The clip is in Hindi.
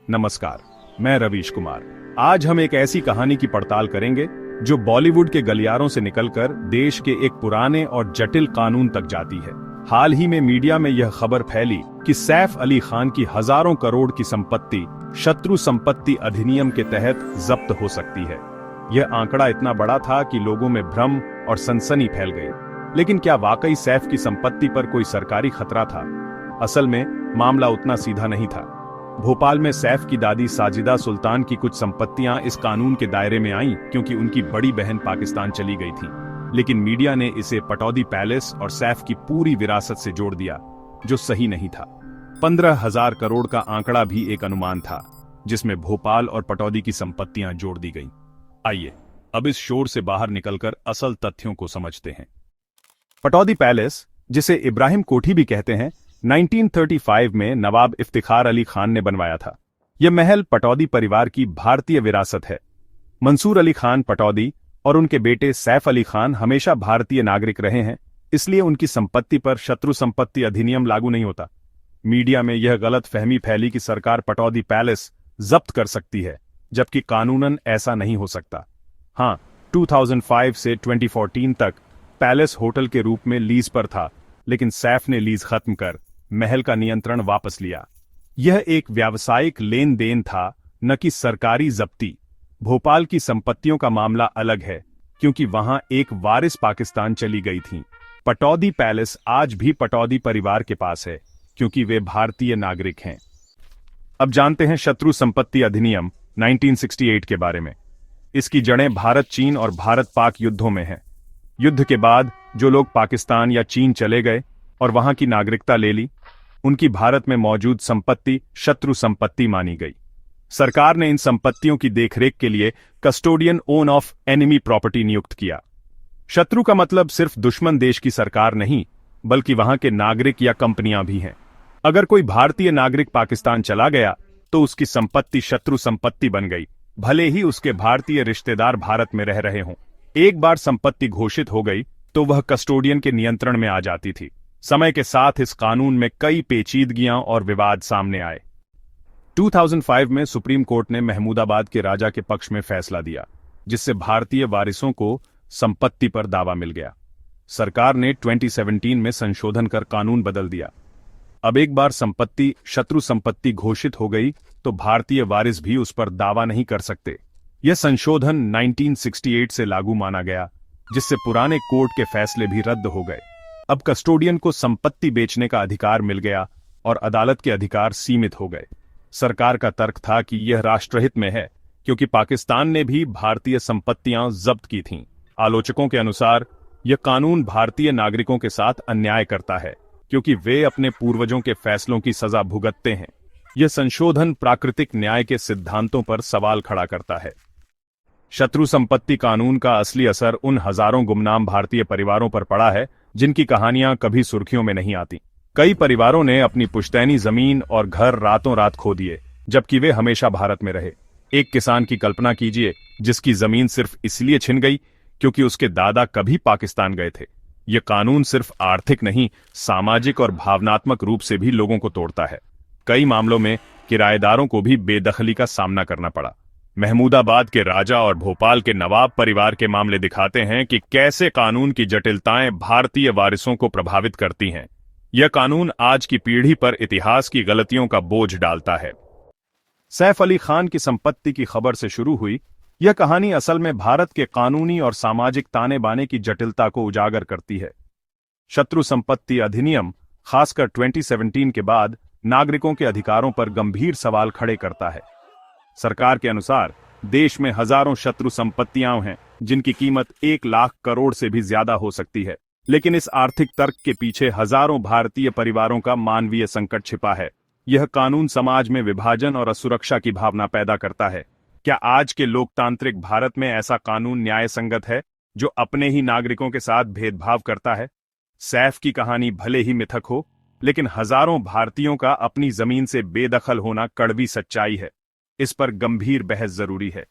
नमस्कार, मैं रवीश कुमार। आज हम एक ऐसी कहानी की पड़ताल करेंगे जो बॉलीवुड के गलियारों से निकलकर देश के एक पुराने और जटिल कानून तक जाती है। हाल ही में मीडिया में यह खबर फैली कि सैफ अली खान की हजारों करोड़ की संपत्ति शत्रु संपत्ति अधिनियम के तहत जब्त हो सकती है। यह आंकड़ा इतना बड़ा था कि लोगों में भ्रम और सनसनी फैल गई। लेकिन क्या वाकई सैफ की संपत्ति पर कोई सरकारी खतरा था? असल में मामला उतना सीधा नहीं था। भोपाल में सैफ की दादी साजिदा सुल्तान की कुछ संपत्तियां इस कानून के दायरे में आईं क्योंकि उनकी बड़ी बहन पाकिस्तान चली गई थी। लेकिन मीडिया ने इसे पटौदी पैलेस और सैफ की पूरी विरासत से जोड़ दिया, जो सही नहीं था। 15,000 करोड़ का आंकड़ा भी एक अनुमान था, जिसमें भोपाल और पटौदी की संपत्तियां जोड़ दी गईं। आइए अब इस शोर से बाहर निकलकर असल तथ्यों को समझते हैं। पटौदी पैलेस, जिसे इब्राहिम कोठी भी कहते हैं, 1935 में नवाब इफ्तिखार अली खान ने बनवाया था। यह महल पटौदी परिवार की भारतीय विरासत है। मंसूर अली खान पटौदी और उनके बेटे सैफ अली खान हमेशा भारतीय नागरिक रहे हैं, इसलिए उनकी संपत्ति पर शत्रु संपत्ति अधिनियम लागू नहीं होता। मीडिया में यह गलत फहमी फैली कि सरकार पटौदी पैलेस जब्त कर सकती है, जबकि कानूनन ऐसा नहीं हो सकता। हाँ, 2005 से 2014 तक पैलेस होटल के रूप में लीज पर था, लेकिन सैफ ने लीज खत्म कर महल का नियंत्रण वापस लिया। यह एक व्यावसायिक लेन देन था, न कि सरकारी जब्ती। भोपाल की संपत्तियों का मामला अलग है, क्योंकि वहां एक वारिस पाकिस्तान चली गई थी। पटौदी पैलेस आज भी पटौदी परिवार के पास है, क्योंकि वे भारतीय नागरिक हैं। अब जानते हैं शत्रु संपत्ति अधिनियम 1968 के बारे में। इसकी जड़ें भारत चीन और भारत पाक युद्धों में हैं। युद्ध के बाद जो लोग पाकिस्तान या चीन चले गए और वहां की नागरिकता ले ली, उनकी भारत में मौजूद संपत्ति शत्रु संपत्ति मानी गई। सरकार ने इन संपत्तियों की देखरेख के लिए custodian own of enemy property नियुक्त किया। शत्रु का मतलब सिर्फ दुश्मन देश की सरकार नहीं, बल्कि वहां के नागरिक या कंपनियां भी हैं। अगर कोई भारतीय नागरिक पाकिस्तान चला गया तो उसकी संपत्ति शत्रु संपत्ति बन गई, भले ही उसके भारतीय रिश्तेदार भारत में रह रहे हों। एक बार संपत्ति घोषित हो गई तो वह कस्टोडियन के नियंत्रण में आ जाती थी। समय के साथ इस कानून में कई पेचीदगियां और विवाद सामने आए। 2005 में सुप्रीम कोर्ट ने महमूदाबाद के राजा के पक्ष में फैसला दिया, जिससे भारतीय वारिसों को संपत्ति पर दावा मिल गया। सरकार ने 2017 में संशोधन कर कानून बदल दिया। अब एक बार संपत्ति शत्रु संपत्ति घोषित हो गई तो भारतीय वारिस भी उस पर दावा नहीं कर सकते। यह संशोधन 1968 से लागू माना गया, जिससे पुराने कोर्ट के फैसले भी रद्द हो गए। अब कस्टोडियन को संपत्ति बेचने का अधिकार मिल गया और अदालत के अधिकार सीमित हो गए। सरकार का तर्क था कि यह राष्ट्रहित में है, क्योंकि पाकिस्तान ने भी भारतीय संपत्तियां जब्त की थीं। आलोचकों के अनुसार यह कानून भारतीय नागरिकों के साथ अन्याय करता है, क्योंकि वे अपने पूर्वजों के फैसलों की सजा भुगतते हैं। यह संशोधन प्राकृतिक न्याय के सिद्धांतों पर सवाल खड़ा करता है। शत्रु संपत्ति कानून का असली असर उन हजारों गुमनाम भारतीय परिवारों पर पड़ा है, जिनकी कहानियां कभी सुर्खियों में नहीं आती। कई परिवारों ने अपनी पुश्तैनी जमीन और घर रातों रात खो दिए, जबकि वे हमेशा भारत में रहे। एक किसान की कल्पना कीजिए, जिसकी जमीन सिर्फ इसलिए छिन गई क्योंकि उसके दादा कभी पाकिस्तान गए थे। यह कानून सिर्फ आर्थिक नहीं, सामाजिक और भावनात्मक रूप से भी लोगों को तोड़ता है। कई मामलों में किराएदारों को भी बेदखली का सामना करना पड़ा। महमूदाबाद के राजा और भोपाल के नवाब परिवार के मामले दिखाते हैं कि कैसे कानून की जटिलताएं भारतीय वारिसों को प्रभावित करती हैं। यह कानून आज की पीढ़ी पर इतिहास की गलतियों का बोझ डालता है। सैफ अली खान की संपत्ति की खबर से शुरू हुई यह कहानी असल में भारत के कानूनी और सामाजिक ताने बाने की जटिलता को उजागर करती है। शत्रु संपत्ति अधिनियम, खासकर 2017 के बाद, नागरिकों के अधिकारों पर गंभीर सवाल खड़े करता है। सरकार के अनुसार देश में हजारों शत्रु संपत्तियां हैं, जिनकी कीमत 1 लाख करोड़ से भी ज्यादा हो सकती है। लेकिन इस आर्थिक तर्क के पीछे हजारों भारतीय परिवारों का मानवीय संकट छिपा है। यह कानून समाज में विभाजन और असुरक्षा की भावना पैदा करता है। क्या आज के लोकतांत्रिक भारत में ऐसा कानून न्याय संगत है, जो अपने ही नागरिकों के साथ भेदभाव करता है? सैफ की कहानी भले ही मिथक हो, लेकिन हजारों भारतीयों का अपनी जमीन से बेदखल होना कड़वी सच्चाई है। इस पर गंभीर बहस जरूरी है।